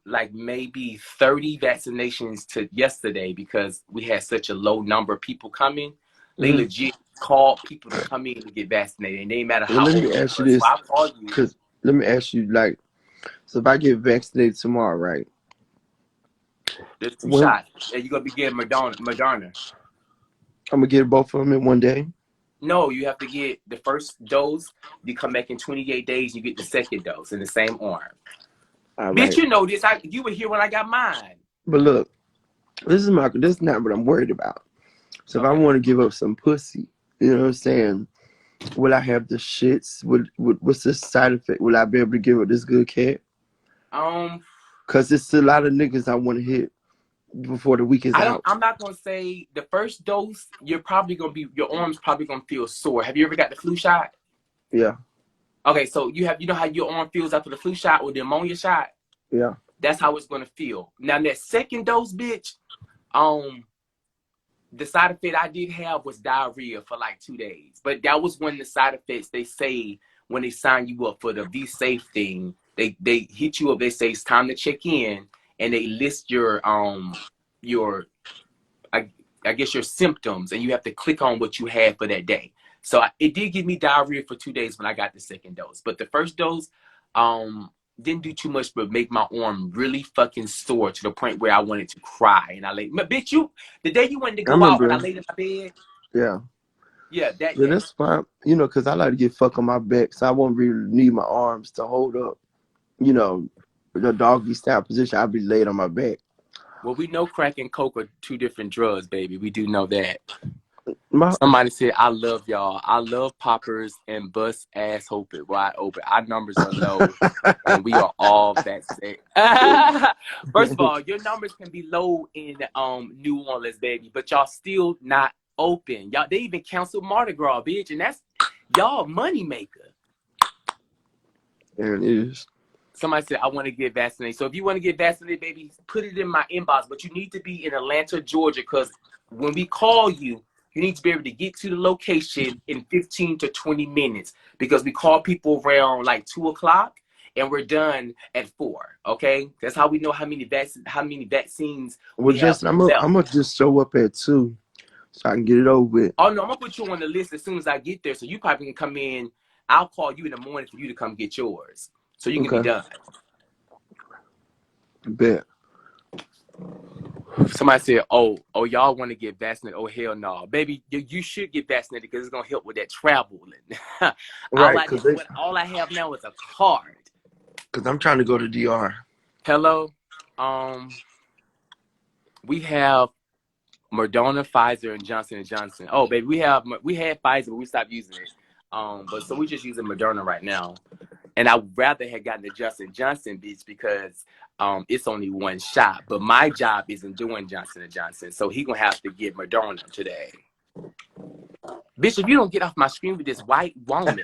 like maybe 30 vaccinations to yesterday because we had such a low number of people coming. They Mm-hmm. legit called people to come in to get vaccinated, and they didn't matter Well, how let old me you ask you were. So this, I'll call you. because let me ask you, like, so if I get vaccinated tomorrow, right? There's 2 When shots, and you're gonna be getting Moderna. I'm gonna get both of them in one day? No, you have to get the first dose. You come back in 28 days. You get the second dose in the same arm. All Bitch, right. you know this. You were here when I got mine. But look, this is not what I'm worried about. So if I Okay. want to give up some pussy, you know what I'm saying? Will I have the shits? What's the side effect? Will I be able to give up this good cat? Um, Cause it's a lot of niggas I want to hit before the week is out. I'm not gonna say the first dose. You're probably gonna be your arm's probably gonna feel sore. Have you ever got the flu shot? Yeah, Okay, so you know how your arm feels after the flu shot or the pneumonia shot. yeah. That's how it's gonna feel. Now that second dose, bitch. Um, the side effect I did have was diarrhea for like 2 days, but that was one of the side effects they say when they sign you up for the Be Safe thing. They hit you up. They say it's time to check in, and they list your I, I guess your symptoms, and you have to click on what you had for that day. So it did give me diarrhea for 2 days when I got the second dose, but the first dose didn't do too much but make my arm really fucking sore to the point where I wanted to cry. And I laid, bitch, the day you wanted to I go out and I remember. laid in my bed, Yeah, yeah, that yeah. day. That's fine. You know, cause I like to get fuck on my back, so I won't really need my arms to hold up. You know, the doggy style position. I'll be laid on my back. Well, we know crack and coke are 2 different drugs, baby. We do know that. My Somebody said, I love y'all. I love poppers and bust ass open, wide open. Our numbers are low and we are all vaccinated. First of all, your numbers can be low in New Orleans, baby, but y'all still not open. Y'all, they even canceled Mardi Gras, bitch, and that's y'all money maker. There it is. Somebody said, I want to get vaccinated. So if you want to get vaccinated, baby, put it in my inbox. But you need to be in Atlanta, Georgia, because when we call you, you need to be able to get to the location in 15 to 20 minutes because we call people around like 2 o'clock and we're done at 4. Okay? That's how we know how many vaccines Well, we have Justin, I'm left. gonna just show up at 2 so I can get it over with. Oh, no, I'm going to put you on the list as soon as I get there. So you probably can come in. I'll call you in the morning for you to come get yours so you can be Okay, done. bet. Somebody said, "Oh, y'all want to get vaccinated? Oh, hell no, baby, you should get vaccinated because it's gonna help with that traveling. Right, cause All I have now is a card. I'm trying to go to DR. Hello, we have Moderna, Pfizer, and Johnson & Johnson. Oh, baby, we had Pfizer, but we stopped using it. But so we're just using Moderna right now. And I would rather have gotten the Johnson & Johnson, bitch, because it's only one shot. But my job isn't doing Johnson & Johnson, so he gonna have to get Moderna today. Bitch, if you don't get off my screen with this white woman.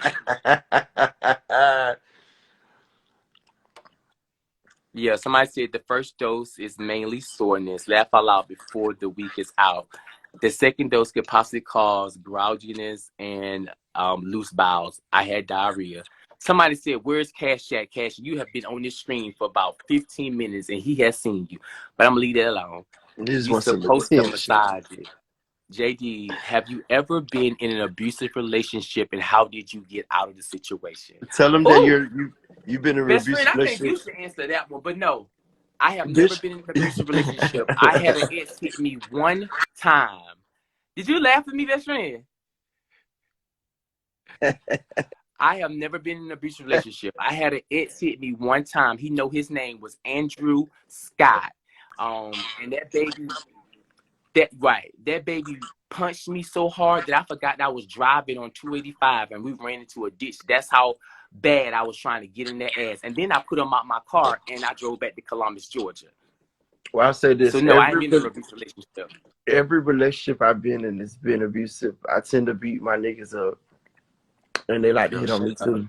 Yeah, somebody said the first dose is mainly soreness. Laugh out loud before the week is out. The second dose could possibly cause grouchiness and loose bowels. I had diarrhea. Somebody said, where's Cash at? Cash, you have been on this screen for about 15 minutes and he has seen you. But I'm going to leave that alone. You're supposed to massage it. JD, have you ever been in an abusive relationship and how did you get out of the situation? Tell them that you've been in an Best abusive friend, I think relationship. you should answer that one, but no. I have Bitch. never been in an abusive relationship. I had an ex hit me one time. Did you laugh at me, best friend? I have never been in an abusive relationship. I had an ex hit me one time. He know his name was Andrew Scott. And that baby punched me so hard that I forgot that I was driving on 285 and we ran into a ditch. That's how bad I was trying to get in that ass. And then I put him out my car and I drove back to Columbus, Georgia. Well, I'll say this. So no, I ain't been in an abusive relationship. Every relationship I've been in has been abusive. I tend to beat my niggas up. And they like to hit on me too.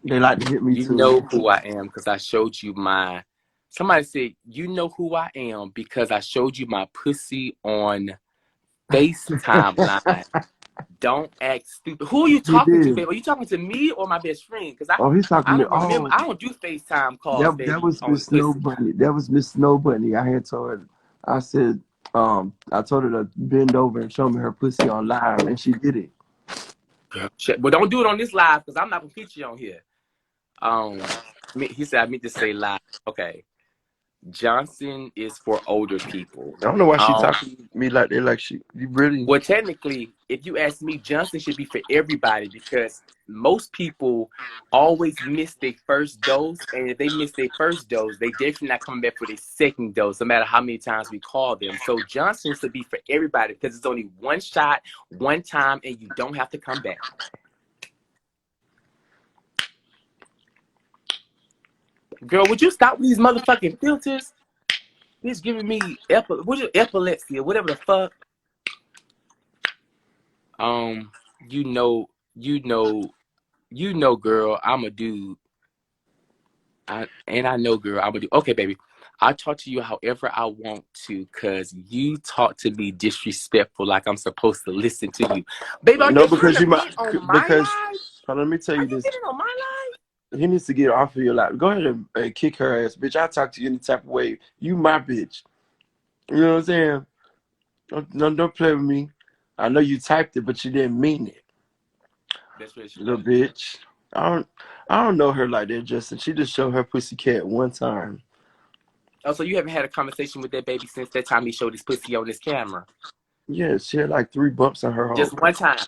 They like to hit me too. You know who I am because I showed you my... Somebody said, you know who I am because I showed you my pussy on FaceTime line. Don't act stupid. Who are you talking to, babe? Are you talking to me or my best friend? Because he's talking I don't remember. I don't do FaceTime calls, baby. That was Miss Snow Bunny. That was Miss Snow Bunny. I had told her, I said, I told her to bend over and show me her pussy on live, and she did it. But don't do it on this live because I'm not gonna feature you on here. He said I meant to say live. Okay. Johnson is for older people. I don't know why she talking to me like that. Like you really. Well, technically, if you ask me, Johnson should be for everybody because most people always miss their first dose, and if they miss their first dose, they definitely not coming back for their second dose, no matter how many times we call them. So Johnson should be for everybody because it's only one shot, one time, and you don't have to come back. Girl, would you stop with these motherfucking filters? He's giving me epilepsy or whatever the fuck. You know, girl, I'm a dude. I know, girl, I'm a dude. Okay, baby. I talk to you however I want to because you talk to me disrespectful like I'm supposed to listen to you. Baby, are you because you might on my live? Let me tell you this. On my live? He needs to get off of your life. Go ahead and kick her ass, bitch. I talk to you any type of way. You my bitch. You know what I'm saying? Don't play with me. I know you typed it, but you didn't mean it. That's what she little bitch. I don't know her like that, Justin. She just showed her pussycat one time. Oh, so you haven't had a conversation with that baby since that time he showed his pussy on his camera? Yeah, she had like 3 bumps on her home. Just one time.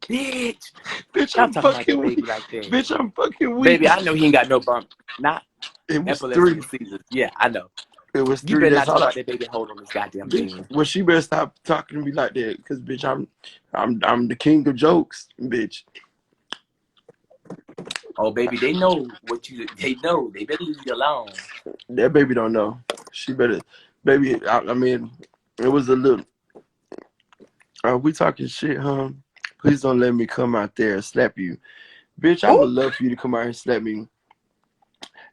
Bitch, I'm fucking weak. Like that. Bitch, I'm fucking weak. Baby, I know he ain't got no bump. Not it was 3 seasons. Yeah, I know. It was 3. You better not talk about that baby hold on this goddamn thing. Well, she better stop talking to me like that, cause bitch, I'm the king of jokes, bitch. Oh, baby, they know what you. They know. They better leave you alone. That baby don't know. She better, baby. I mean, it was a little. We talking shit, huh? Please don't let me come out there and slap you. Bitch, I would love for you to come out here and slap me.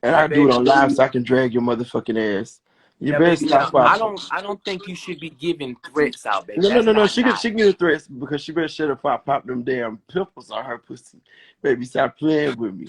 And I do it on live so I can drag your motherfucking ass. You better stop watching. I don't think you should be giving threats out, baby. No. She can give threats because she better shut up if I pop them damn pimples on her pussy. Baby, stop playing with me.